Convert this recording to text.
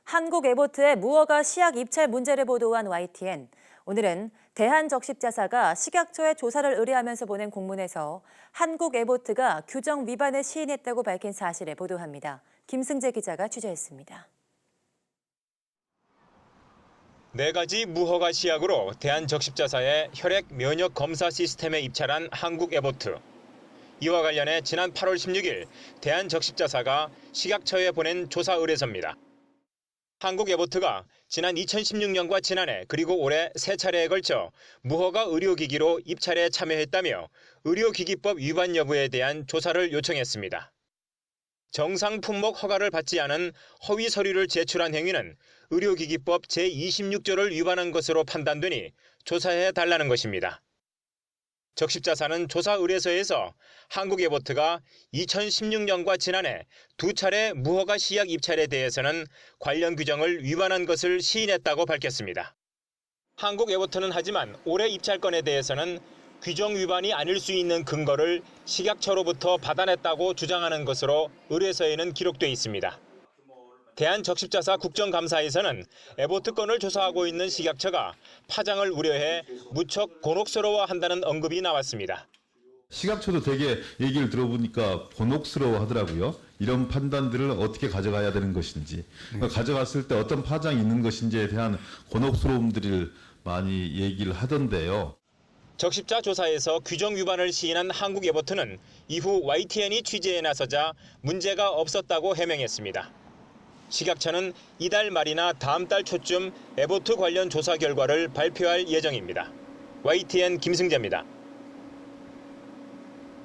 한국 에보트의 무허가 시약 입찰 문제를 보도한 YTN. 오늘은 대한적십자사가 식약처에 조사를 의뢰하면서 보낸 공문에서 한국 에보트가 규정 위반을 시인했다고 밝힌 사실을 보도합니다. 김승재 기자가 취재했습니다. 4가지 무허가 시약으로 대한적십자사의 혈액 면역 검사 시스템에 입찰한 한국 에보트. 이와 관련해 지난 8월 16일 대한적십자사가 식약처에 보낸 조사 의뢰서입니다. 한국 에보트가 지난 2016년과 지난해 그리고 올해 3차례에 걸쳐 무허가 의료기기로 입찰에 참여했다며 의료기기법 위반 여부에 대한 조사를 요청했습니다. 정상 품목 허가를 받지 않은 허위 서류를 제출한 행위는 의료기기법 제26조를 위반한 것으로 판단되니 조사해 달라는 것입니다. 적십자사는 조사 의뢰서에서 한국 에보트가 2016년과 지난해 2차례 무허가 시약 입찰에 대해서는 관련 규정을 위반한 것을 시인했다고 밝혔습니다. 한국 에보트는 하지만 올해 입찰건에 대해서는 규정 위반이 아닐 수 있는 근거를 식약처로부터 받아냈다고 주장하는 것으로 의뢰서에는 기록돼 있습니다. 대한적십자사 국정감사에서는 에보트 건을 조사하고 있는 식약처가 파장을 우려해 무척 곤혹스러워한다는 언급이 나왔습니다. 식약처도 되게 얘기를 들어보니까 곤혹스러워 하더라고요. 이런 판단들을 어떻게 가져가야 되는 것인지, 가져갔을 때 어떤 파장이 있는 것인지에 대한 곤혹스러움들을 많이 얘기를 하던데요. 적십자 조사에서 규정 위반을 시인한 한국 에보트는 이후 YTN이 취재에 나서자 문제가 없었다고 해명했습니다. 식약처는 이달 말이나 다음 달 초쯤 에보트 관련 조사 결과를 발표할 예정입니다. YTN 김승재입니다.